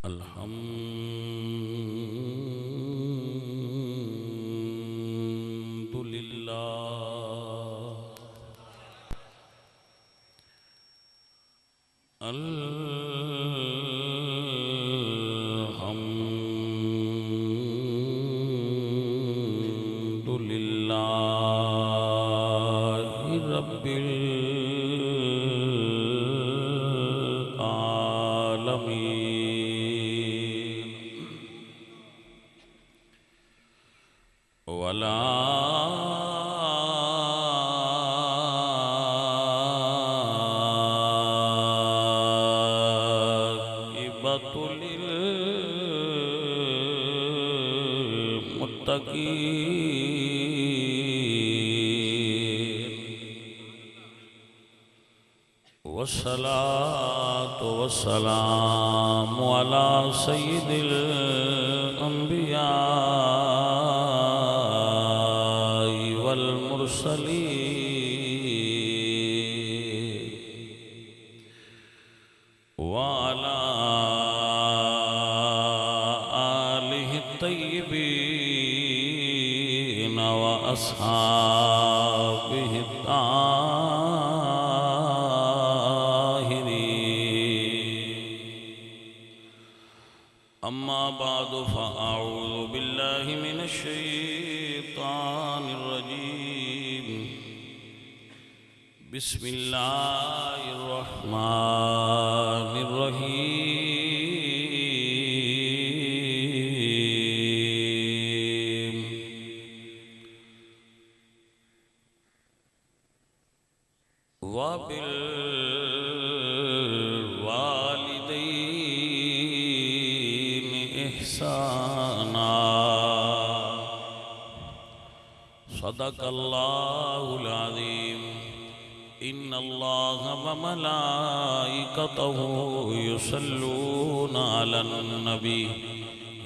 الحمد لله الحمد لله رب العالمين ولا والصلاة والسلام على سيد الأنبياء والمرسلين وعلى آله الطيبين وأصحابه أما بعد فأعوذ بالله من الشيطان الرجيم بسم الله الرحمن الرحيم صدق الله العظيم إن الله وملائكته يصلون على النبي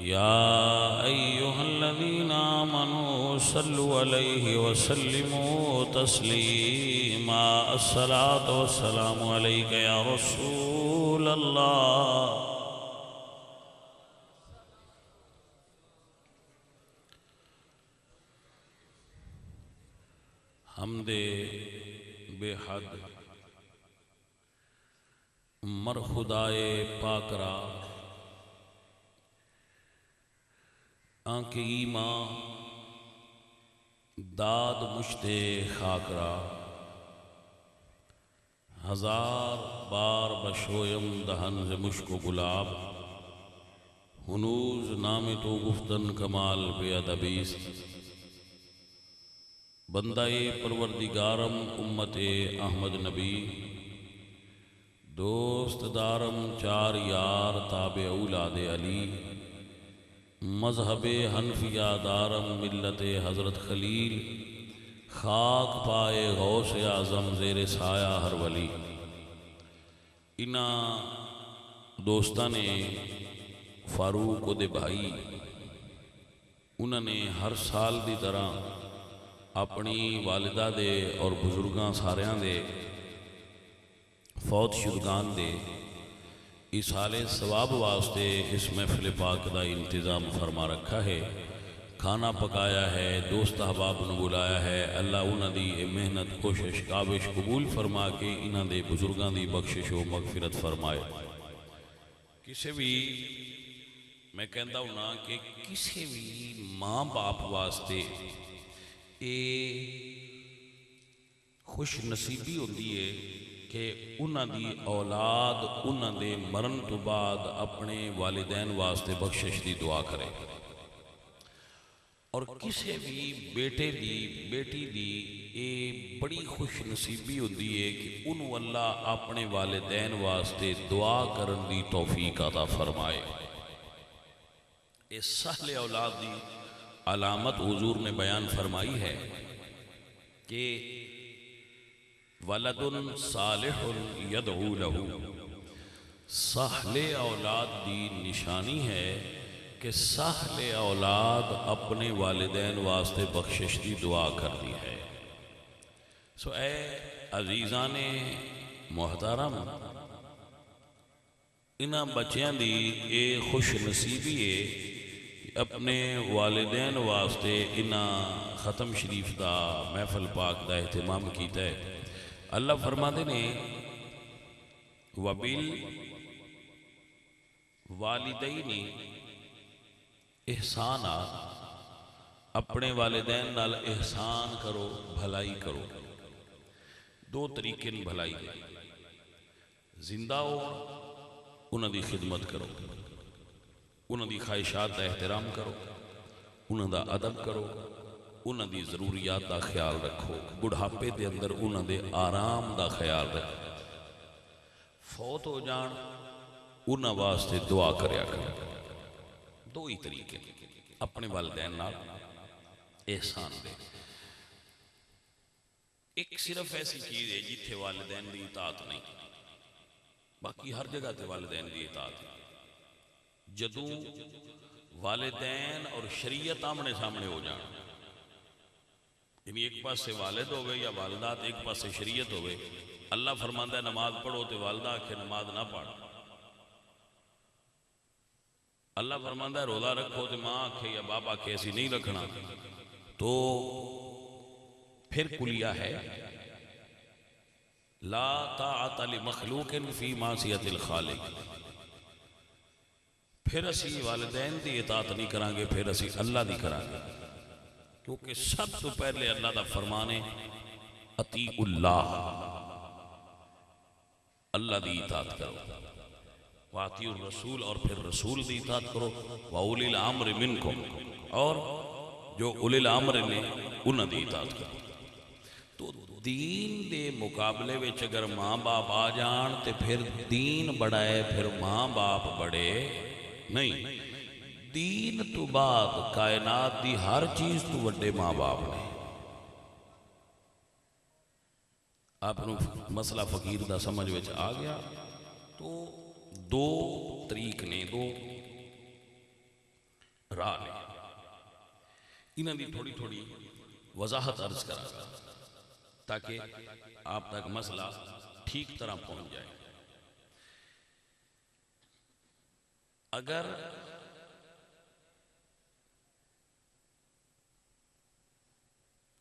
يا أيها الذين آمنوا صلوا عليه وسلموا تسليما الصلاة والسلام عليك يا رسول الله حمد بے حد مر خدائے پاک را آنکھ ایمان داد مشتے خاک را ہزار بار بشویم دہن ز مشک و گلاب ہنوز نام تو گفتن کمال بے ادبیست بندہ پروردگارم امت احمد نبی دوست دارم چار یار تابع اولاد علی مذہب حنفیہ دارم ملت حضرت خلیل خاک پائے غوث اعظم زیر سایہ ہر ولی انہاں دوستان نے فاروق دے بھائی انہوں نے ہر سال دی طرح اپنی والدہ دے اور بزرگاں ساریاں دے فوت شدگان دے ایصال ثواب واسطے اس محفل پاک دا انتظام فرما رکھا ہے کھانا پکایا ہے دوست احباب نے بلایا ہے اللہ انہاں دی محنت کوشش کاوش قبول فرما کے انہاں دے بزرگاں دی بخشش و مغفرت فرمائے کسی بھی میں کہندہ ہوں نا کہ کسی بھی ماں باپ واسطے خوش نصیبی ہوتی ہے کہ انہاں دی اولاد انہاں دے مرن تو بعد اپنے والدین واسطے بخشش دی دعا کرے اور کسی بھی بیٹے دی بیٹی دی بڑی خوش نصیبی ہوتی ہے کہ انہوں اللہ اپنے والدین واسطے دعا کرن دی توفیق عطا فرمائے اس سہل اولاد دی علامت حضور نے بیان فرمائی ہے کہ ولد صالح یدعو لہو سہل اولاد دی نشانی ہے کہ سہل اولاد اپنے والدین واسطے بخشش دی دعا کرتی ہے اے عزیزان محترم انہاں بچیاں دی اے خوش نصیبی ہے کہ اپنے والدین واسطے انہاں ختم شریف دا محفل پاک دا اہتمام کیتا ہے۔ اللہ فرماتے نے وَبِالْ والدین احسانا، اپنے والدین نال احسان کرو، بھلائی کرو۔ دو طریقے بھلائی دے، زندہ ہو انہاں دی خدمت کرو، انہاں دی خواہشات دا احترام کرو، انہاں دا ادب کرو، انہاں دی ضروریات دا خیال رکھو، بڑھاپے دے اندر انہاں دے آرام دا خیال رکھو، فوت ہو جان انہاں واسطے دعا کریا کرو۔ دو ہی طریقے اپنے والدین نال احسان دے۔ ایک صرف ایسی چیز ہے جتھے والدین دی اطاعت نہیں، باقی ہر جگہ تے والدین دی اطاعت ہے۔ جدوں والدین اور شریعت آمنے سامنے ہو جان، یعنی ایک پاس سے والد ہوئے یا والدات، ایک پاس سے شریعت ہوئے، اللہ فرماندہ ہے نماز پڑھو تے والدہ آکھے نماز نہ پڑھ، اللہ فرماندہ ہے روزہ رکھو تے ماں آکھے یا باپ آکھے ایسی نہیں رکھنا، تو پھر کلیہ ہے لا طاعت لمخلوق فی معصیت الخالق۔ پھر اسی والدین دی اطاعت نہیں کرانگے، پھر اسی اللہ دی کرانگے، کیونکہ سب تو پہلے اللہ دا فرمانے اطیع اللہ، اللہ دی اطاعت کرو، وَأَطِیعُوا الرَّسُولَ، اور پھر رسول دی اطاعت کرو، وَأُولِي الْأَمْرِ مِنْکُمْ، اور جو اولی الامر نے انہاں دی اطاعت کرو۔ تو دین دے مقابلے وچ اگر ماں باپ آ جان تے پھر دین بڑا ہے، پھر ماں باپ بڑے نہیں۔ دین تو بعد کائنات دی ہر چیز تو وڈے ماں باپ نے۔ آپ نے مسئلہ فقیر دا سمجھ وچ آ گیا؟ تو دو طریق نے، دو راہ نے، انہاں دی تھوڑی تھوڑی وضاحت عرض کرا گا تاکہ آپ تک مسئلہ ٹھیک طرح پہنچ جائے۔ اگر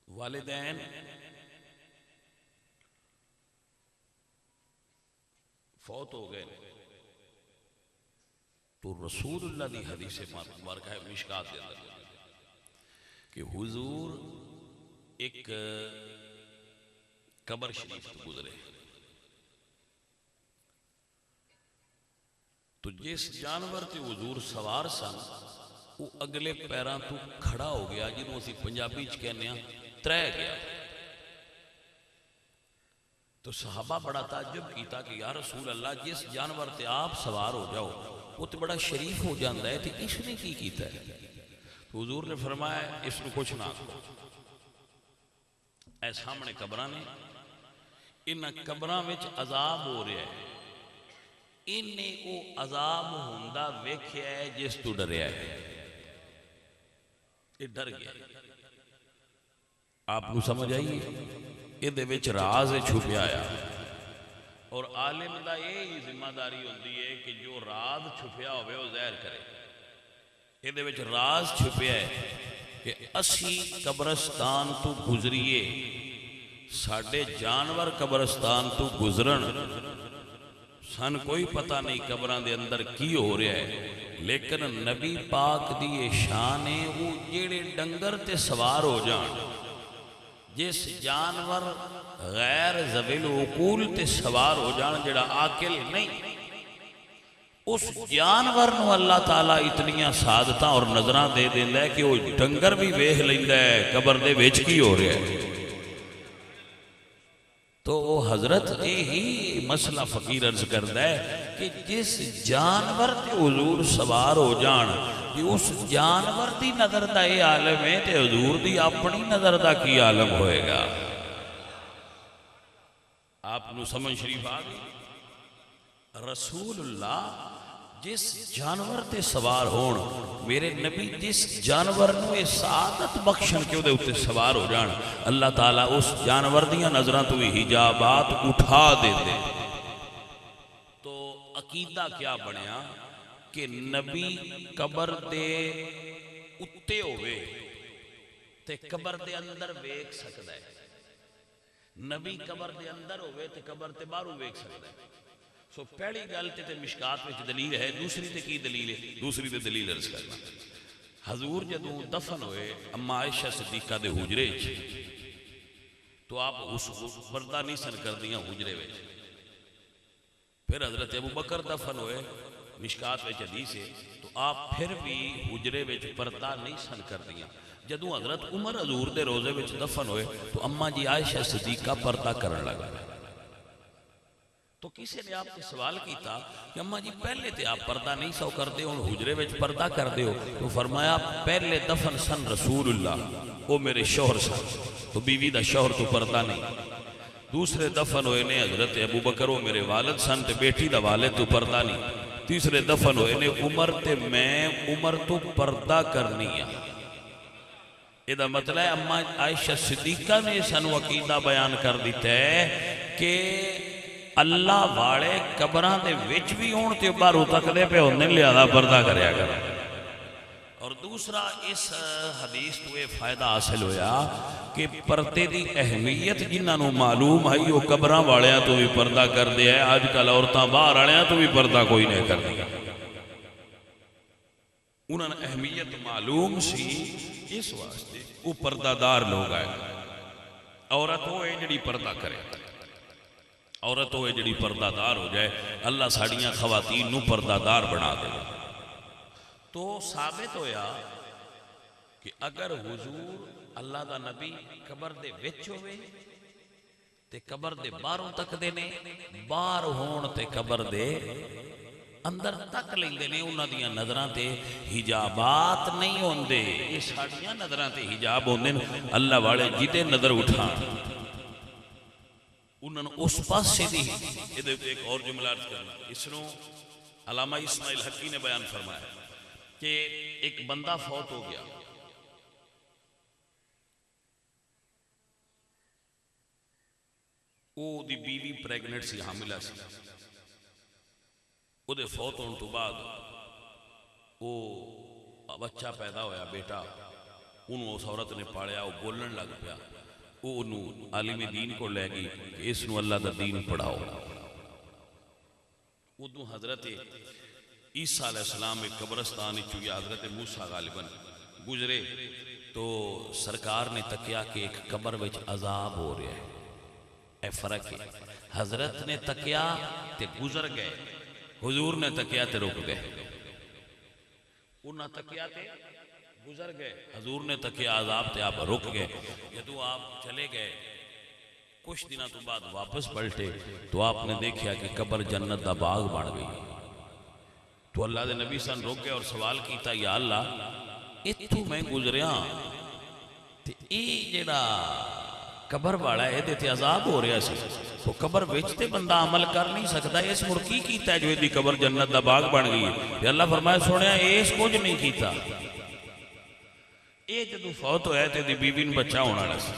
والدین فوت ہو گئے تو رسول اللہ دی حدیث مبارکہ ہے مشکات دے اندر کہ حضور ایک قبر شریف گزرے، تو جس جانور تے حضور سوار سن وہ اگلے پیران تو کھڑا ہو گیا، جنہوں اسی پنجابی چ کہنے ہیں ترے گیا۔ تو صحابہ بڑا تعجب کیتا کہ یا رسول اللہ جس جانور تے آپ سوار ہو جاؤ وہ تو بڑا شریف ہو جاندہ ہے، تو اس نے کی کیتا ہے؟ تو حضور نے فرمایا اس نے کچھ نہ کرو، اے سامنے قبران نے، ان قبران وچ عذاب ہو رہا ہے، انہیں او عذاب ہوندہ ویکھیا ہے جس تو ڈریا ہے، یہ ڈر گیا۔ آپ کو سمجھ آئیے یہ دے وچ راز چھپے آیا، اور عالم دا یہ ذمہ داری ہوندی ہے کہ جو راز چھپیا ہوئے وہ ظاہر کرے۔ یہ دے وچ راز چھپیا ہے کہ اسی قبرستان تو گزریے، ساڑھے جانور قبرستان تو گزرن، سن کوئی پتہ نہیں قبران دے اندر کی ہو رہا ہے، لیکن نبی پاک دی شان ہے وہ جیڑے ڈنگر تے سوار ہو جان، جس جانور غیر ذویل عقول تے سوار ہو جان، جڑا عاقل نہیں، اس جانور نو اللہ تعالیٰ اتنیاں سعادتاں اور نظراں دے دیندا ہے کہ وہ ڈنگر بھی ویکھ لیندا ہے قبر دے وچ کی ہو رہا ہے۔ تو حضرت یہی مسئلہ فقیر عرض کرتا ہے کہ جس جانور تے حضور سوار ہو جان، کہ اس جانور دی نظر دا یہ عالم ہے تے حضور دی اپنی نظر دا کی عالم ہوئے گا۔ آپ نو سمجھ شریف آگئی؟ رسول اللہ جس جانور تے سوار ہون، میرے نبی جس جانور نو یہ سعادت بخشن کے دے اتے سوار ہو جان، اللہ تعالیٰ اس جانور دیاں نظران تو حجابات اٹھا دے دے۔ تو عقیدہ کیا بنیا کہ نبی قبر دے اتے ہوئے تے قبر دے اندر ویکھ سکدا ہے، نبی قبر دے اندر ہوئے تے قبر تے باہروں ویکھ سکدا ہے. سو پہلی گل تے مشکات وچ دلیل ہے. دوسری تے کی دلیل ہے؟ دوسری تے دلیل عرض کرنا. حضور جدوں دفن ہوئے اما عائشہ صدیقہ دے حجرے وچ، تو آپ اس پردہ نہیں سن کر دیاں حجرے وچ. پھر حضرت ابو بکر دفن ہوئے، مشکات وچ حدیث ہے، تو آپ پھر بھی حجرے وچ پردہ نہیں سن کر دیاں. جدوں حضرت عمر حضور دے روزے وچ دفن ہوئے تو اما جی عائشہ صدیقہ پردہ کرن لگا. تو کسی نے آپ سے سوال کیتا کہ اماں جی پہلے تے آپ پردہ نہیں سو کردے ہو، حجرے وچ پردہ کردے ہو. تو فرمایا پہلے دفن سن رسول اللہ، وہ میرے شوہر سن، تو بیوی دا شوہر تو پردہ نہیں. دوسرے دفن ہوئے نے حضرت ابو بکر، وہ میرے والد سن تے بیٹی دا والد تو پردہ نہیں. تیسرے دفن ہوئے نے عمر تے میں عمر تو پردہ کرنی ہے. یہ دا مطلب ہے اماں عائشہ صدیقہ نے سانو عقیدہ بیان کر دیتا ہے کہ اللہ والے قبراں دے وچ بھی ہون تے باہروں تک دے پہ ہونے لہذا پردہ کریا کرا. اور دوسرا اس حدیث تو یہ فائدہ حاصل ہویا کہ پردے دی اہمیت جنہاں نو معلوم ہے وہ قبراں والیاں تو بھی پردہ کر دیا ہے. آج کل عورتاں باہر والیاں تو بھی پردہ کوئی نہیں کر دیا. انہاں نے اہمیت معلوم سی، اس واسطے وہ پردہ دار لوگ آئے. عورت وہ ہے جڑی پردہ کرے، عورت وہ ہے جڑی پردہ دار ہو جائے. اللہ ساڑیاں خواتین نو پردہ دار بنا دے. تو ثابت ہویا کہ اگر حضور اللہ دا نبی قبر دے وچ ہوئے تے قبر دے باہروں تک دے نے، باہر ہون تے قبر دے اندر تک لیندے نے. انہاں دیاں نظراں تے حجابات نہیں ہوندے، یہ ساڑیاں نظراں تے حجاب ہوندے. اللہ والے جدے نظر اٹھان انہوں نے اس پاس سے دی. ایک اور جملہ عرض کرنا، اس نو علامہ اسماعیل حقی نے بیان فرمایا کہ ایک بندہ فوت ہو گیا، وہ دی بیوی پریگننٹ سی، حاملہ سی. وہ دے فوت ہونے تو بعد وہ بچہ پیدا ہویا، بیٹا. انہوں اس عورت نے پاڑیا، وہ بولن لگ پیا. وہ انہوں عالم دین کو لے گی کہ اس نو اللہ دا دین پڑھاؤ. ادھوں حضرت عیسیٰ علیہ السلام ایک قبرستان چویا حضرت موسیٰ غالباً گزرے تو سرکار نے تکیا کہ ایک قبر وچ عذاب ہو رہا ہے. اے فرق ہے، حضرت نے تکیا تے گزر گئے، حضور نے تکیا تے رک گئے. انہاں تکیا تے گزر گئے، حضور نے تکیا عذاب تے آپ رک گئے. جدو آپ چلے گئے کچھ دنوں تو بعد واپس پلٹے تو آپ نے دیکھا کہ قبر جنت دا باغ بن گئی. تو اللہ دے نبی سن رک گئے اور سوال کیتا، یا اللہ اتھوں میں گزریاں تے اے جڑا قبر والا ہے دے تے عذاب ہو رہا سی، تو قبر وچ تے بندہ عمل کر نہیں سکتا، اس مڑ کی کیتا ہے جو دی قبر جنت دا باغ بن گئی ہے؟ اللہ فرمایا سنیا اس کچھ نہیں کیتا. اے جدو فوت ہویا تے دی بیوی نے بچہ ہونا والا سی.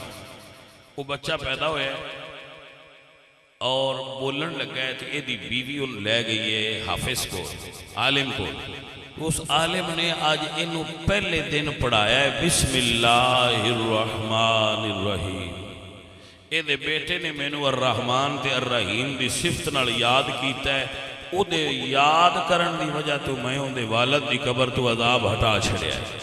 وہ بچہ پیدا ہویا اور بولن لگا ہے تو اے دی بیوی ان لے گئی ہے حافظ کو، عالم کو. اس عالم نے آج انہوں پہلے دن پڑھایا ہے بسم اللہ الرحمن الرحیم. اے دے بیٹے نے مینو الرحمن تے الرحیم دی صفت نال یاد کیتا ہے. او دے یاد کرن دی وجہ تو میں ان دے والد دی قبر تو عذاب ہٹا چھڑیا ہے.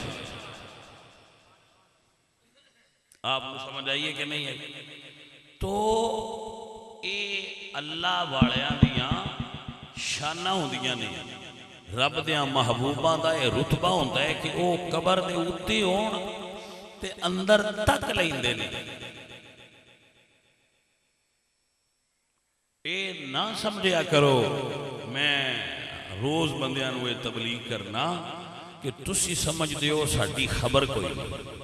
آپ کو سمجھ آئیے کہ نہیں ہے؟ تو اے اللہ والیاں دیاں شانہ ہوندیاں نہیں، رب دیاں محبوباں دا اے رتبہ ہوندہ ہے کہ او قبر دے اتے ہون تے اندر تک لیندے نہیں. اے نہ سمجھیا کرو میں روز بندیاں نو تبلیغ کرنا کہ تسی سمجھ دیو ساڑی خبر کوئی نہیں.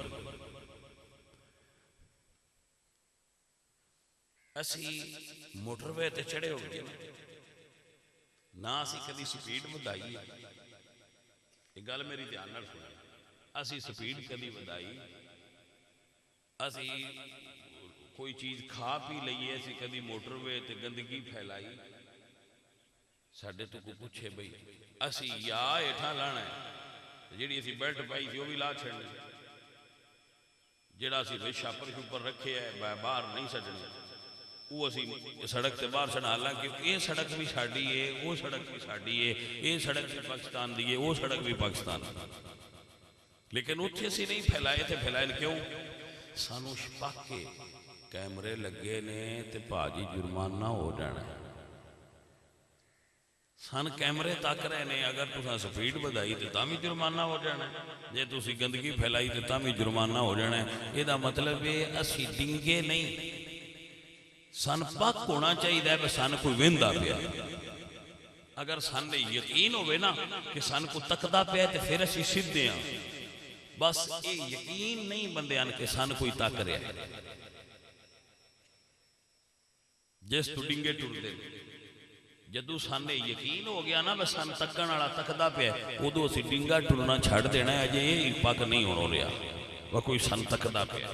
اسی موٹر وے تے چڑھے ہو گئے نہ اسی کدی سپیڈ ودائی. ایک گل میری دھیان نال سنو، اسی سپیڈ کدی ودائی، اسی کوئی چیز کھا پی لئیے، اسی کدی موٹر وے تے گندگی پھیلائی، ساڈے تو کوئی پوچھے بھئی اسی یا ہیٹھاں لانا ہے جیڑی اسی بیلٹ پائی تھی وہ بھی لا چھڑنی جیڑا اسی شاپر شوپر رکھے ہے باہر نہیں سٹنی وہ اسی سڑک سے باہر چڑھا، حالانکہ یہ سڑک بھی ساڈی ہے وہ سڑک بھی ساڈی ہے، یہ سڑک بھی پاکستان دی ہے وہ سڑک بھی پاکستان دی، لیکن اتھے اسی نہیں پھیلائے تھے۔ پھیلائے کیوں؟ سانو شپاک کے کیمرے لگے نے تے پاجی جرمانہ ہو جانا ہے، سان کیمرے تک رہے نے، اگر تساں سپیڈ بدائی تے تاں بھی جرمانہ ہو جانا ہے، جے تسی گندگی پھیلائی تے تاں بھی جرمانہ ہو جانا ہے۔ یہ دا مطلب ہے اسی ڈنگے نہیں، سان پاک ہونا چاہیے ہے بس سان کوئی ویندا پیا۔ اگر سان نے یقین ہوئے نا کہ سان کو تکدا پیا تے پھر اسی سدھے ہیں، بس یہ یقین نہیں بندے آن کے سان کوئی تک رہا ہے، جس تو ڈنگے ٹر دے جدو سانے یقین ہو گیا نا بس سان تکن والا تکدا پیا ادو اسی ڈنگا ٹرنا چھڑ دینا ہے، اجے یہ پاک نہیں ہو رہا وہ کوئی سان تکدا پیا۔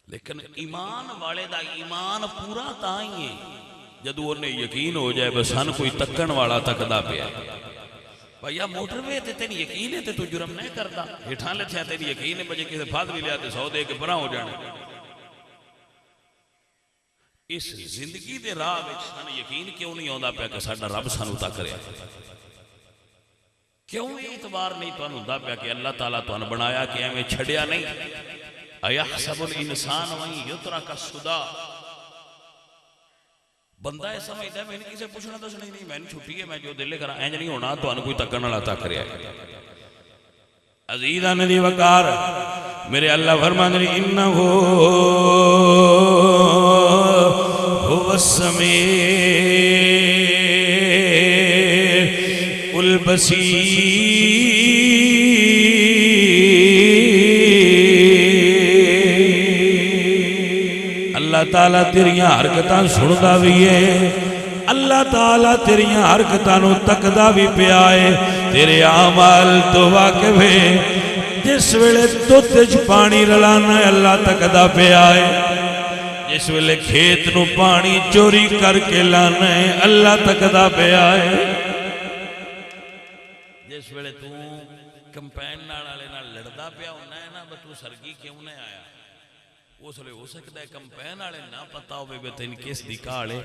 لیکن ایمان والے دا ایمان پورا تاں ہی ہے جدو انہیں یقین ہو جائے بس سان کوئی تکن والا تکدا پیا۔ بھائیا موٹر وے تے تین یقین ہے تے تو جرم نہیں کرتا، ہٹھاں لتھیا تین یقین ہے بجے کسی فاد بھی لیا تے 100 دے کے براں ہو جانے۔ اس زندگی دے راہ وچ سان یقین کیوں نہیں ہوندا پیا کہ ساڈا رب سانو تک رہا؟ کیوں یہ اعتبار نہیں تو ہوندا پیا کہ اللہ تعالیٰ تو بنایا کہ ایویں چھڑیا نہیں؟ ایحسب الانسان وان یترک سدی، بندہ یہ سمجھتا ہے میں نے کسے پوچھنا تو نہیں، میں نے چھٹی ہے میں جو دل کرا اینج نہیں ہونا، تو کوئی تکن والا تک رہا ہے۔ عزیزان دی وقار میرے اللہ فرماندے نے انہ هو السمیع البصیر۔ اللہ تعالیٰ تیریاں حرکتاں سندا بھی ہے، اللہ تعالیٰ تیریاں حرکتاں نو تکدا بھی پیا ہے، تیرے اعمال تو واقف ہے۔ جس ویلے دودھ وچ پانی رلانا ہے اللہ تکدا پیا ہے، جس ویلے کھیت نو پانی چوری کر کے لانا ہے اللہ تکدا پیا ہے، جس ویلے تو کمپین والے نال لڑدا پیا ہونا ہے نا بس تو سرگی کیوں نہیں آیا، اس لئے ہو سکتا ہے کمپین والے نہ پتا ہوئے بے تین کس دی کالے،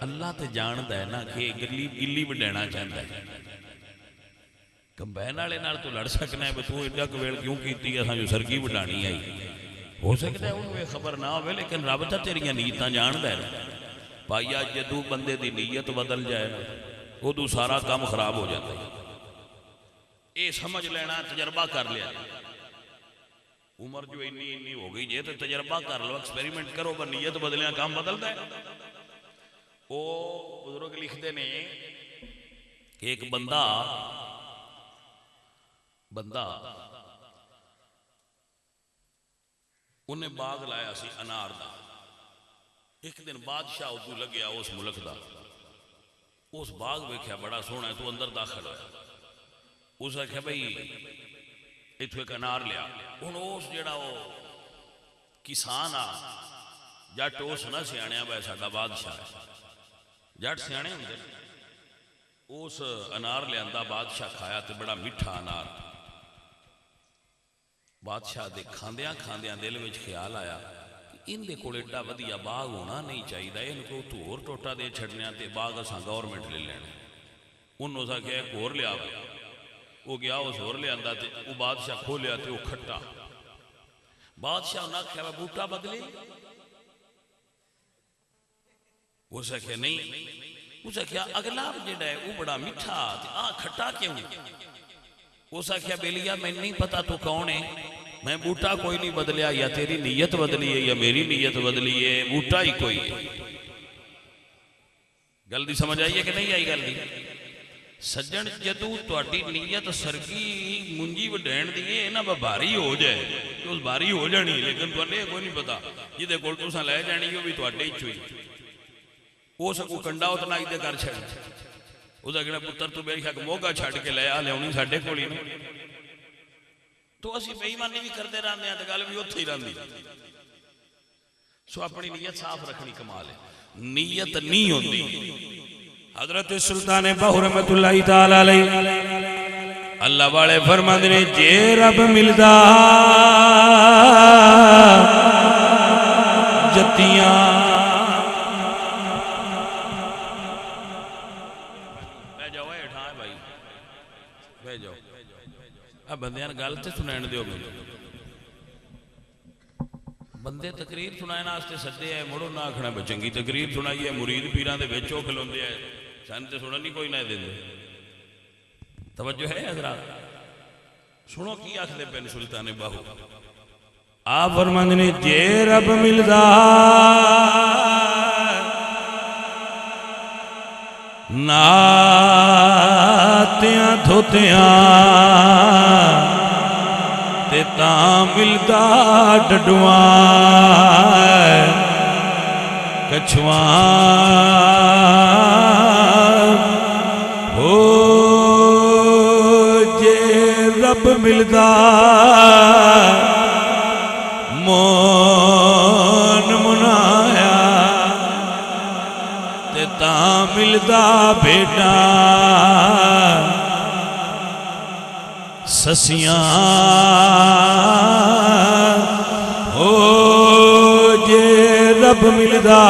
اللہ تے جاندا ہے نا کہ گلی بڑھنا چاہتا ہے۔ کمپین والے نال تو لڑ سکنا ہے بے تو ایڈا کویل کیوں کیتی ہے جو سرگی بڑھانی آئی، ہو سکتا ہے انہیں خبر نہ ہوئے لیکن رب تا تیریاں نیتاں جاندا ہے۔ بھائیا جدو بندے دی نیت بدل جائے وہ تو سارا کام خراب ہو جاتا ہے۔ اے سمجھ لینا تجربہ کر لیا، عمر جو انی ہو گئی جے تو تجربہ کر لو، ایکسپیریمنٹ کرو، پر نیت بدلیا کام بدلتا ہے۔ وہ بزرگ لکھتے نے کہ ایک بندہ انہیں باغ لایا سی انار دا، ایک دن بادشاہ ادو لگیا اس ملک دا، اس باغ ویکھیا بڑا سونا ہے تو اندر داخل ہے، اس نے کہا بھئی اتو ایک انار لیا، اس جڑا وہ کسان آ جٹ اس نہ سیاںیا بھائی ساڈا بادشاہ ہے، جٹ سیانے ہوندے، اس انار لیا بادشاہ کھایا تے بڑا میٹھا انار، بادشاہ دے کھاندیاں کھاندیاں دل وچ خیال آیا ان دے کول ایڈا ودیا باغ ہونا نہیں چاہیے، ان کو تو اور ٹوٹا دے چھڑنے تے باغ اساں گورنمنٹ لے لینا، انہوں نے کہا ایک اور لیا، وہ گیا اس اور لیا تے وہ بادشاہ کھولیا تے وہ کھٹا، بادشاہ نہ کہا بوٹا بدلے، اس نے کہا نہیں، اس نے کہا اگلا جڑا ہے وہ بڑا میٹھا تے کھٹا کیوں؟ اس نے کہا بیلیا میں نہیں پتا تو کون ہے، میں بوٹا کوئی نہیں بدلیا، یا تیری نیت بدلی ہے یا میری نیت بدلی ہے، بوٹا ہی کوئی ہے۔ گل دی سمجھ آئی ہے کہ نہیں آئی گل دی؟ سجن جدو تواڈی نیت سرگی منجی وڈین دیئے نا بھاری ہو جائے تو اس بھاری ہو جانی، لیکن تواڈے کوئی نہیں پتا جدے کول تساں لے جانی وہ بھی تواڈے ہی چوئی، وہ سکو کنڈا اتنا ہی دے کر چھڑ، اس اگلا پتر تو میری خیال موگا چھڑ کے لے آ لے ساڈے کول ہی نہیں، تو اسی بے ایمانی بھی کرتے رہنے ہیں تو گل بھی اتھے ہی رہندی۔ سو اپنی نیت صاف رکھنی کمال ہے، نیت نہیں ہوندی حضرت سلطان باہو رحمت اللہ تعالی علیہ اللہ والے فرماندے نے جے رب ملدا جتیاں بہ جاؤ اٹھا بھائی بہ جاؤ اب بندیاں گل تے سنین دیو بندے تقریر سنائے واسطے سدے ہے مڑو نہ آکھنا چنگی تقریر سنائی ہے مرید پیراں دے وچ او کھلوندے ہے سن تے سنن نہیں کوئی نہ دیندے توجہ ہے حضرات سنو کی آکھدے پن سلطان باہو آپ فرماندے نے جے رب ملدا ناتیاں دھوتیاں تے تاں ملدا ڈڈواں کچھواں ہو جے رب ملدا مون منایا تے تاں ملدا بیٹا سسیاں ہو جے رب ملدا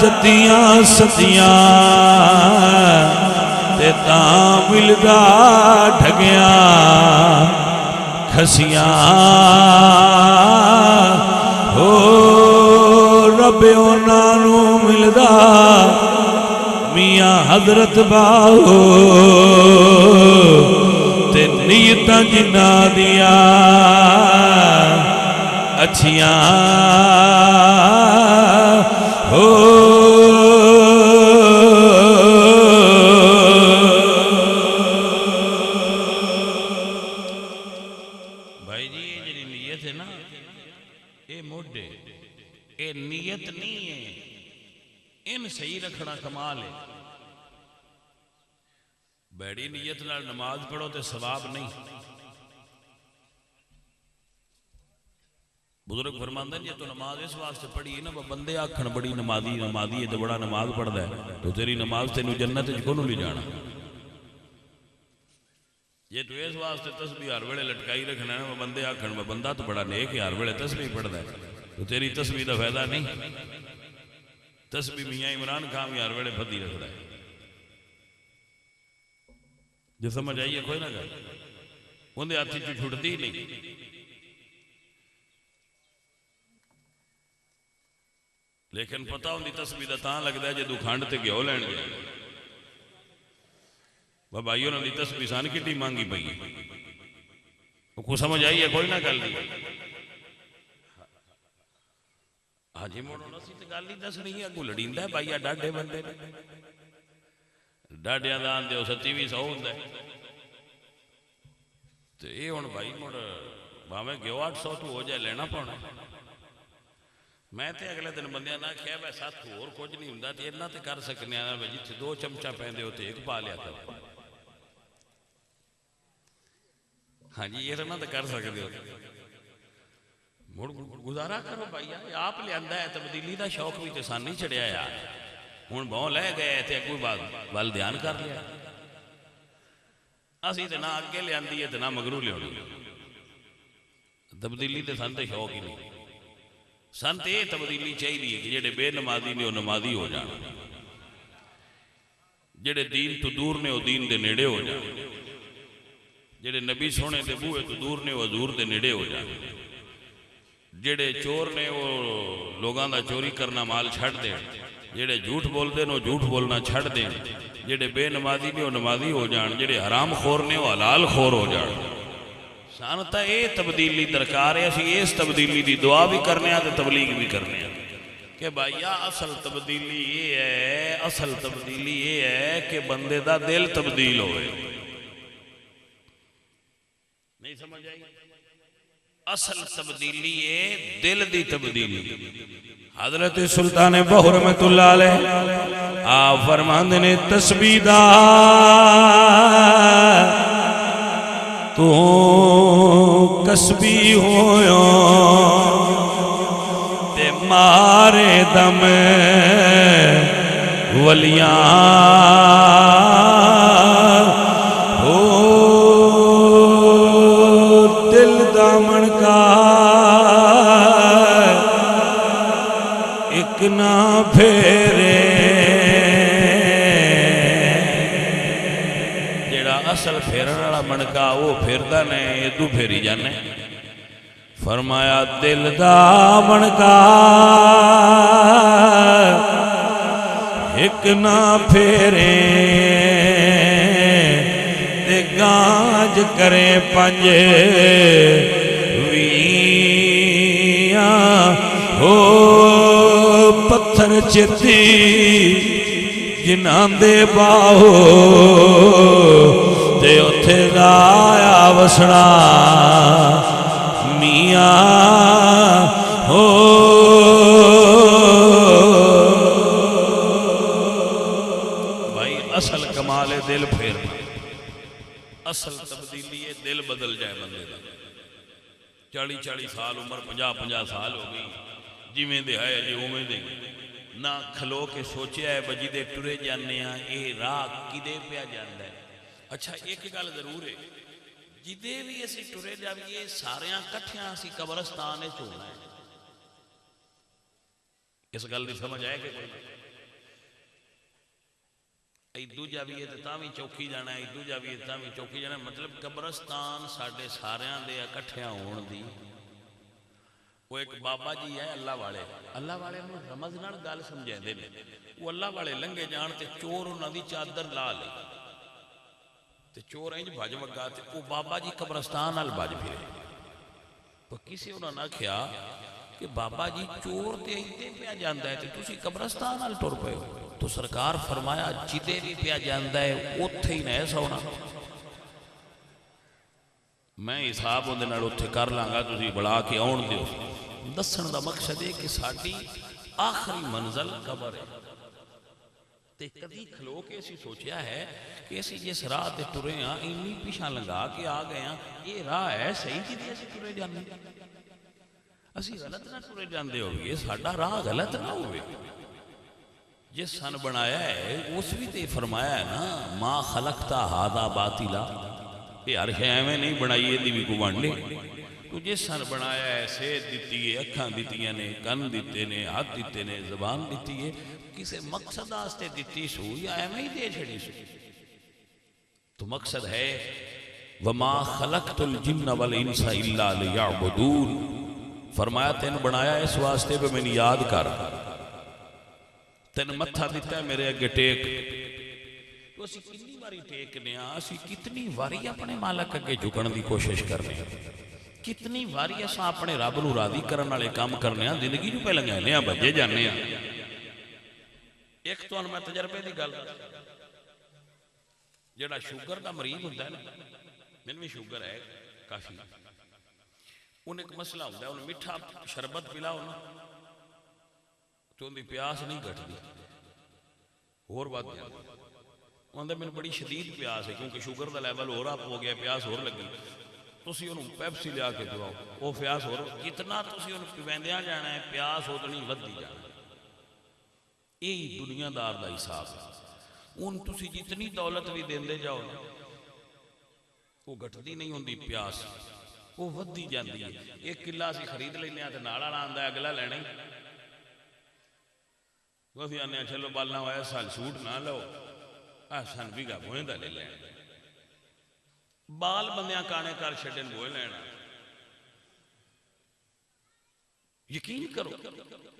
جتیاں ستیاں تے تاں ملدا ڈھگیاں کھسیاں ہو رب انہاں نوں ملدا میاں حضرت باہو تے نیتاں جنہاں دیاں اچھیاں ہو بھائی جی یہ جی نیت ہے نا یہ موڈے یہ نیت نہیں ہے ان صحیح رکھنا کمال ہے بیڑی نیت نال نماز پڑھو تے ثواب نہیں بزرگ فرماندہ یہ تو نماز اس واسطے پڑھی ہے نا بندے آکھن بڑی نمازی ہے تو بڑا نماز پڑھدا ہے تو تیری نماز تینوں جنت وچ کونوں لے جانا یہ تو اس واسطے تسبیح ہر ویلے لٹکائی رکھنا ہے بندے آکھن بندہ تو بڑا نیک ہے ہر ویلے تسبیح پڑھدا ہے تو تیری تسبیح دا فائدہ نہیں تسبیح میاں عمران خان بھی ہر ویلے پھدی رکھدا ہے جو سمجھ آئیے کوئی نہ کر اندے ہاتھی چ چھٹتی نہیں لیکن پتہ ہوندی تسبیح دا تاں لگدا ہے جدوں کھنڈ تے گھیو لین گئے بھائیوں نے تسبیح سان کٹی مانگی پئی کو سمجھ آئی ہے کوئی نہ گل نہیں ہاں جی موڑو نسی تے گل نہیں دسنی ہے اگوں لڑیندا ہے بھائی ڈاڈے بندے ڈاڈیاں دا آندے 2700 ہوندا ہے تے اے ہن بھائی مڑ بھاویں گیو 800 تو ہو جائے لینا پانا میں تے اگلے دن بندیاں نہ کہیا میں ساتھ ہور کچھ نہیں ہوندا تے اتنا تے کر سکنے آ جتھے 2 چمچا پیندے ہو تے ایک پا لیا کر ہاں جی یہ رہنا تو کر سکتے ہو مڑ گزارا کرو بھائی آپ لے آندا ہے تبدیلی دا شوق بھی تے سان نہیں چڑھیا یار ہن بہوں لے گئے تے کوئی بات ول دھیان کر لیا اسی تے نہ اگے لے آندی ہے تے نہ مگرو لے آنی تبدیلی تے سان تے شوق ہی نہیں سان تے تبدیلی چاہیے کہ جڑے بے نمازی نے وہ نمازی ہو جان جڑے دین تو دور نے وہ دین دے نیڑے ہو جان جڑے نبی سونے دے بوئے تو دور نے وہ حضور دے نیڑے ہو جان جڑے چور نے وہ لوگاں دا چوری کرنا مال چھڑ دیں جڑے جھوٹ بول دیں وہ جھوٹ بولنا چھڑ دیں جڑے بے نمازی نے وہ نمازی ہو جان جڑے حرام خور نے وہ حلال خور ہو جان سانتا اے تبدیلی درکار ہے اسی اس تبدیلی دی دعا بھی کرنے ہیں تبلیغ بھی کرنے ہیں کہ بھائیا اصل تبدیلی یہ ہے کہ بندے دا دل تبدیل ہوئے نہیں سمجھ آئی اصل تبدیلی ہے دل دی تبدیلی حضرت سلطان باہو رحمت اللہ علیہ آپ فرماندے نے تسبیح دا تو کسبی ہویوں تے مارے دم ولیاں ہو دل دامن کا ایک نہ پھیرے جیڑا اصل پھیرن والا منکا وہ پھیردا نہیں ادو پھیری جانے فرمایا دل دا منکا ایک نہ پھیرے تے گانج کرے پنج ویاں ہو پتھر چتی جنہاں دے باہو تے اتھے دایا وسنا میاں ہو بھائی اصل کمال ہے دل پھیرنا اصل تبدیلی ہے دل بدل جائے بندے دا 40 سال عمر 50 سال ہو گئی جی میں دے ہے جی اومیں دے نہ کھلو کے سوچے ہے بجی دے ٹرے جانے ہیں اے راہ کدے پیا جاندہ ہے اچھا ایک گل ضرور ہے جدے بھی اسی ٹرے جاویے ساریاں کٹھیاں اسی قبرستان چونا ہے اس گل دی سمجھ آئے کہ کوئی ایدو جاویے تاوی چوکی جانا ہے ایدو جاویے تاوی چوکی جانا ہے مطلب قبرستان ساڑھے ساریاں دے کٹھیاں ہون دی وہ ایک بابا جی ہے اللہ والے انہوں رمض نال گال سمجھے دے میں وہ اللہ والے لنگے جانتے چور انہوں دی چادر لا لے تے چور ہیں جو بھاج مگا تے وہ بابا جی قبرستان نال بھاج پھرے تو کسی انہوں نے کیا کہ بابا جی چور تے ایتے پیا جاندہ ہے تے تُسی قبرستان نال ٹور پے ہو تو سرکار فرمایا جدے بھی پیا جاندہ ہے اتھے ہی نہیں سونا میں حساب ہوندے نال اتھے کر لانگا تُسی بڑھا کے آن دیو دسن دا مقصد ہے کہ ساڑھی آخری منزل قبر ہے تے کدی کھلو کے اسی سوچیا ہے کہ اسی جس راہ تے ٹرے ہاں انہی پیشاں لگا کے آ گئے ہاں یہ راہ ہے صحیح جی اسی ٹرے جانے اسی غلط نہ ٹرے جاندے ہوئے ساڑھا راہ غلط نہ ہوئے جس سن بنایا ہے اس بھی تے فرمایا ہے نا ما خلقتا ہادہ باطلا یہ ہر شے میں نہیں بنائیے دی بھی کو بانڈے تو جس سن بنایا ہے سید دیتی ہے اکھاں دیتیاں نے کن دیتے نے ہاتھ دیتے نے زبان دیتی ہے کسے مقصد آستے دیتی سو یا ایمیں ہی دے چھڑی سو تو مقصد ہے وَمَا خَلَقْتُ الْجِنَّ وَالْإِنسَ إِلَّا لِيَعْبُدُونَ فرمایا تین بنایا اس واسطے پہ میں نے یاد کر تین متھا دیتا ہے میرے اگے ٹیک تو اسی کتنی باری ٹیک نیا اسی کتنی باری اپنے مالک اگے جھکن دی کوشش کرنے کتنی باری ایسا اپنے رب نو راضی کرنے والے کام کرنے ہیں زندگی جو پہ لگانے ہیں بجے جانے ہیں ایک تو میں تجربے دی گل جڑا شوگر دا مریض ہوتا ہے نا میں بھی شوگر ہے کافی انہیں ایک مسئلہ ہوتا ہے انہیں میٹھا شربت پلا ہونا تو ان دی پیاس نہیں گھٹ دی اور بات نہیں انہیں میں بڑی شدید پیاس ہے کیونکہ شوگر دا لیول اور آپ ہو گیا پیاس اور لگی تو اسی انہوں پیپسی لیا کے دعاؤ وہ پیاس اور جتنا تو اسی انہوں پیویندیاں جانا ہے پیاس اتنی ود دی جانا ہے یہی دنیا دار دا حساب ہے ان تسی جتنی دولت بھی دین دے جاؤ وہ گھٹدی نہیں ہوندی پیاس وہ ودی جاندی ہے ایک قلعہ سی خرید لینے آتے نالا آندہ ہے اگلا لینے وہ بھی آنے چلو بالنا ہوا ہے سال سوٹ نہ لو سن بھی گا بوئندہ لے لینے بال بندیاں کانے کار شٹن بوئے لینا یقین کرو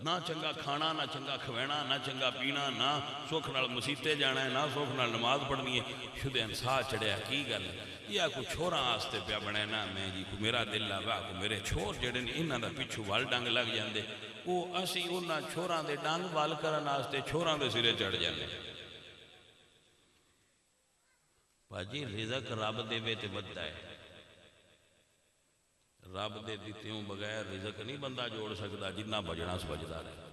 نہ چنگا کھانا نہ چنگا کھوینا نہ چنگا پینا نہ سوکھ نال مسیتے جانا ہے نہ سوکھ نال نماز پڑھنی ہے شدہ انسان چڑھیا کی گل یا کوئی چھوڑا آستے پیا بنے نا میں جی کو میرا دل لگا کو میرے چھوڑ جڑے نے انہاں دا پچھو وال ڈنگ لگ جاندے وہ اسی انہاں چھوڑاں دے ڈنگ وال کرن آستے چھوڑاں دے سرے چڑھ جاندے باجی رزق رب دے وے تے وددا ہے رب دے دیتیوں بغیر رزق نہیں بندہ جوڑ سکتا جنہ بجنا سبجدہ رہے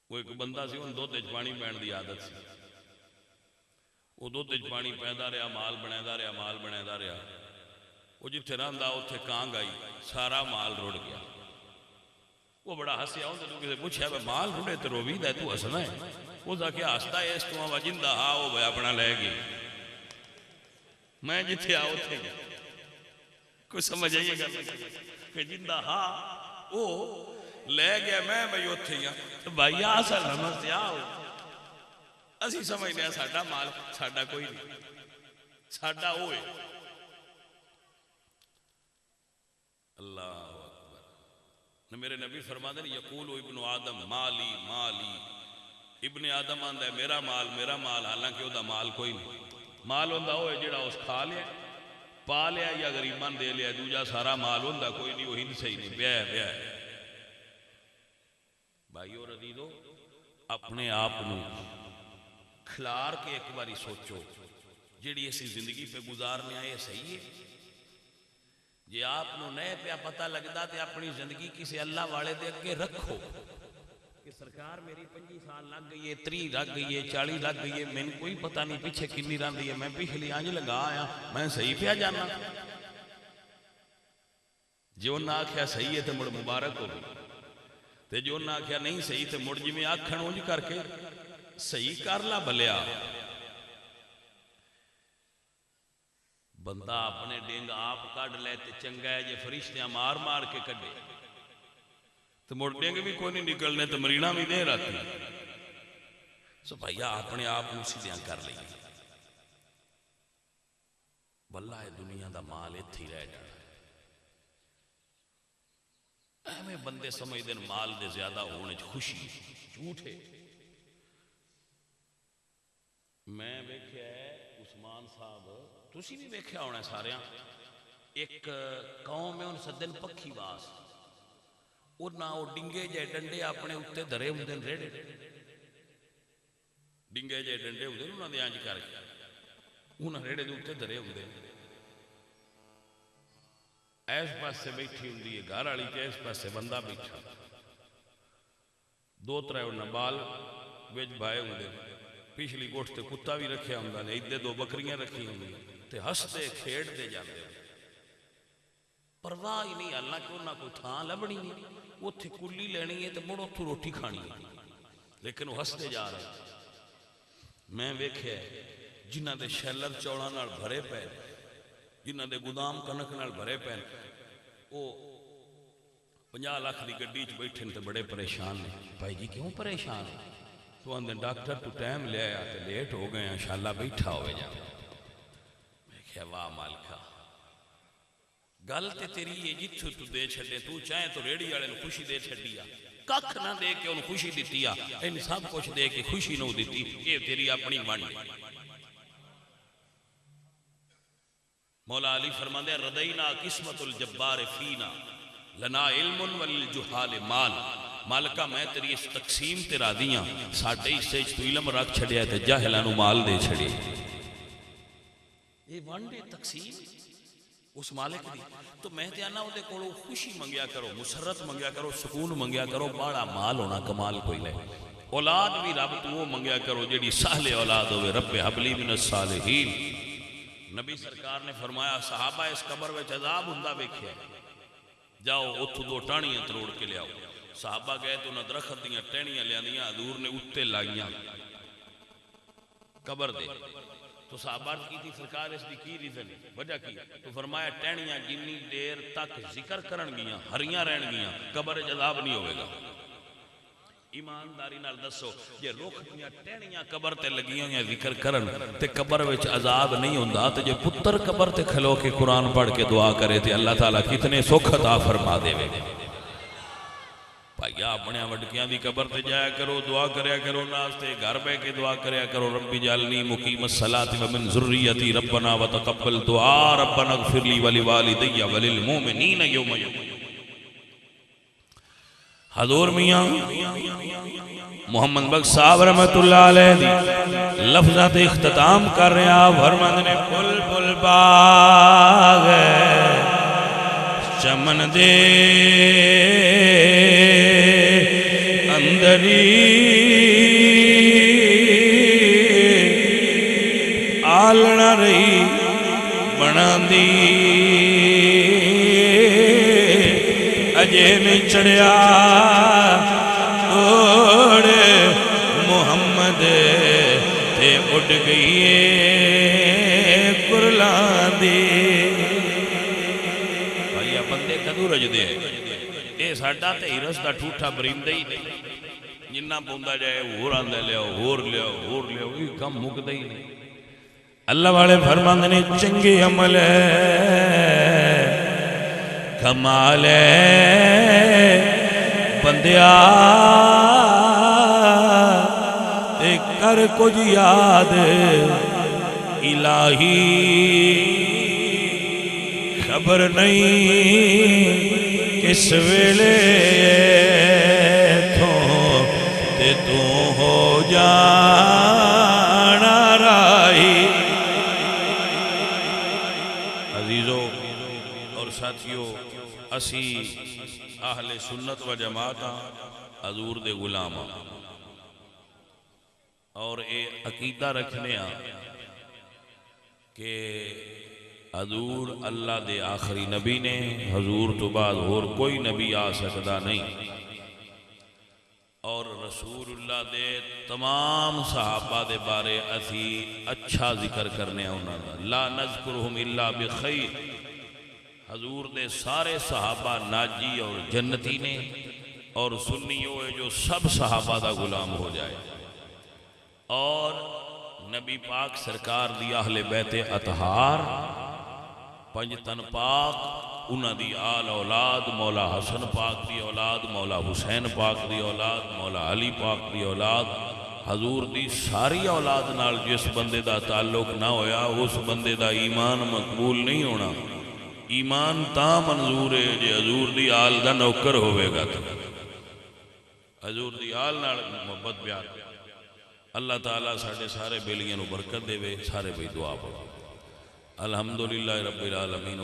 وہ ایک بندہ سی ان دو تیج پانی پین دی عادت سی وہ دو تیج پانی پیدا رہا مال بنے دا رہا وہ جتھے رہندا اتھے کانگ آئی سارا مال روڑ گیا وہ بڑا ہسیا اندر کسی پوچھا بھائی مال رڑے تو روی دا تو ہسنا ہے اس کا کیا ہستا ہے اس تو آوا جندہ ہاں وہ بھائی اپنا لے گی میں جتھے آؤ تھے کوئی سمجھ آئیے گا کہ جندہ ہاں وہ لے گیا میں بھائی اتھے گیا تو بھائی آسا نمستے آؤ اسی سمجھنے ہیں ساڑھا مال ساڑھا کوئی نہیں ساڑھا ہوئے اللہ اکبر میرے نبی فرما دیں یقول ابن آدم مالی مالی ابن آدم آندہ ہے میرا مال حالانکہ وہ دا مال کوئی نہیں مال ہوندہ ہوئے جڑا اس کھا لیا پا لیا یا غریبان دے لیا دوجہ سارا مال ہوندہ کوئی نہیں وہ ہند سے ہی نہیں بیاہ ہے بھائیو رضیدو اپنے آپنو کھلار کے ایک باری سوچو جیڑی ایسی زندگی پہ گزارنے آئے صحیح ہے جی آپ نو نئے پہ پتہ لگتا تے اپنی زندگی کسی اللہ والے دے اگے رکھو کہ سرکار میری 25 سال لگ گئی ہے 30 لگ گئی ہے 40 لگ گئی ہے میں کوئی پتہ نہیں پیچھے کنی رہی ہے میں پچھلی آنج لگا آیا میں صحیح پہ جانا جو نہ آکھیا صحیح ہے تے مڑ مبارک ہو تے جو نہ آکھیا نہیں صحیح تے مڑ جی میں آکھن اونج کر کے صحیح کر لا بلیا بندہ اپنے ڈینگ آپ کڑ لے تے چنگا ہے جے فرشتیاں مار مار کے کڑے تو مڑ ڈینگ بھی کوئی نہیں نکلنے تو مرینا بھی دے رہتی سو بھائیا اپنے آپ سیدھیاں کر لیں واللہ دنیا دا مال اتھی رہ جانا ہمیں بندے سمجھ دیں مال دے زیادہ ہونے خوشی جھوٹے میں بیکھیا ہے عثمان صاحب تسی بھی بیکھیا ہونا ہے ساریاں ایک قوم میں ان سدن پکھی باس اور نہ وہ ڈنگے جے ڈنڈے اپنے اتے دھرے ہوں دن ریڑے ڈنگے جے ڈنڈے ہوں دن انہوں نے آنج کر کے انہوں ریڑے دے اتے دھرے ہوں دن ایس پاس سے بیٹھی ہوں دیئے گھر آلی کے ایس پاس سے بندہ بیٹھا دو ترے انہوں بال ویج بھائے ہوں دن پیچھلی گوشت تے کتا بھی رکھے ہوں دن ایدے دو بکریاں رکھی ہوں دن تے ہستے کھیڑ دے جاندے ہوں پرواہ ہی نہیں اللہ کیوں نہ کوئی تھاں لبنی ہے وہ تھی کلی لینی ہے تے مڑو تھو روٹی کھانی ہے لیکن وہ ہستے جا رہے ہیں میں ویکھے جنہ دے شیلر چوڑا نال بھرے پین جنہ دے گودام کنک نال بھرے پین وہ 50 لاکھ دی گڈی چ بیٹھے تے بڑے پریشان ہیں بھائی جی کیوں پریشان ہیں تو اندر ڈاکٹر تو ٹائم لے آیا تے لیٹ ہو گئے انشاءاللہ بیٹھا ہوئے جا میں کہا واہ مالکہ گل تے تیری یہ جتھو تو دے چھڑے تو چاہیں تو ریڑی والے خوشی دے چھڑیا ککھ نہ دے کے ان خوشی دیتیا ان سب کچھ دے کے خوشی نہ دیتی یہ تیری اپنی ونڈ مولا علی فرماندے ردینا قسمت الجبار فینا لنا علم والجحال مال مالکہ میں تیری اس تقسیم تیرا دیاں ساڑھے اس سے تو علم رکھ چھڑیا تے جاہلانو مال دے چھڑے یہ ونڈے تقسیم اس مالک دی تو میں تے آنا ہوتے کوڑو خوشی منگیا کرو مسرت منگیا کرو سکون منگیا کرو بڑا مال ہونا کمال کوئی لے اولاد بھی رب تو وہ منگیا کرو جیڑی سہل اولاد ہوئے رب حبلی من الصالحین نبی سرکار نے فرمایا صحابہ اس قبر وچ عذاب ہندہ بیکھے جاؤ اتھو دو ٹانیاں تروڑ کے لے آؤ صحابہ گئے تو نہ درخت دیاں ٹینیاں لے آنیاں حضور نے اتے لائیاں قبر دے تو صحابہ کی تھی سرکار اس دی کی ریزن وجہ کی تو فرمایا ٹینیاں جنی دیر تک ذکر کرن گیاں ہریاں رہن گیاں قبر عذاب نہیں ہوئے گا ایمانداری نال دسو یہ رخ دیاں ٹینیاں قبر تے لگیاں یا ذکر کرن تے قبر وچ عذاب نہیں ہوندہ تے جو پتر قبر تے کھلو کے قرآن پڑھ کے دعا کرے تے اللہ تعالیٰ کتنے سکھ عطا فرما دے وے بھائیا اپنے وڈکیاں دی قبر تے جایا کرو دعا کریا کرو ناستے گھر بے کے دعا کریا کرو ربی جعلنی مقیم الصلاۃ ومن ذریتی ربنا وتقبل دعا ربنا اغفر لی ولوالدی وللمؤمنین یوم یقوم حضور میاں محمد بخش صاحب رحمت اللہ علیہ دی لفظات اختتام کر رہے ہیں فرماندے نے بل بل باغ چمن دے اندری آلنا رہی بنا دی اجے نہیں چڑھیا اڈ گئی کرلان دی بھائی بندے کدو رجدے اے ساڈا تے ہرس دا ٹھوٹا بریندہ ہی نہیں جنہ پوندا جائے ہور آندے لیاؤ ہور لیاؤ یہ کم مکدہ ہی نہیں اللہ والے فرماند نے چنگے عمل کمال بندیا تے کر کچھ یاد الہی خبر نہیں کس ویلے تے تو ہو جانا رائی عزیزو اور ساتھیو اسی اہل سنت و جماعت حضور دے غلام اور اے عقیدہ رکھنے کہ حضور اللہ دے آخری نبی نے حضور تو بعد اور کوئی نبی آ سکتا نہیں اور رسول اللہ دے تمام صحابہ دے بارے اسی اچھا ذکر کرنے انہوں لا نذکرہم الا بخیر حضور دے سارے صحابہ ناجی اور جنتی نے اور سنی ہوئے جو سب صحابہ دا غلام ہو جائے اور نبی پاک سرکار دی اہل بیت اطہار پنج تن پاک انہاں دی آل اولاد مولا حسن پاک دی اولاد مولا حسین پاک دی اولاد مولا علی پاک دی اولاد حضور دی ساری اولاد نال جس بندے دا تعلق نہ ہویا اس بندے دا ایمان مقبول نہیں ہونا ایمان تا منظور ہے جے حضور دی آل دا نوکر ہوئے گا تو حضور دی آل نال محبت پیار اللہ تعالیٰ ساڑھے سارے بیلیاں نو برکت دے وے سارے بھئی دعا پڑھو الحمدللہ رب العالمین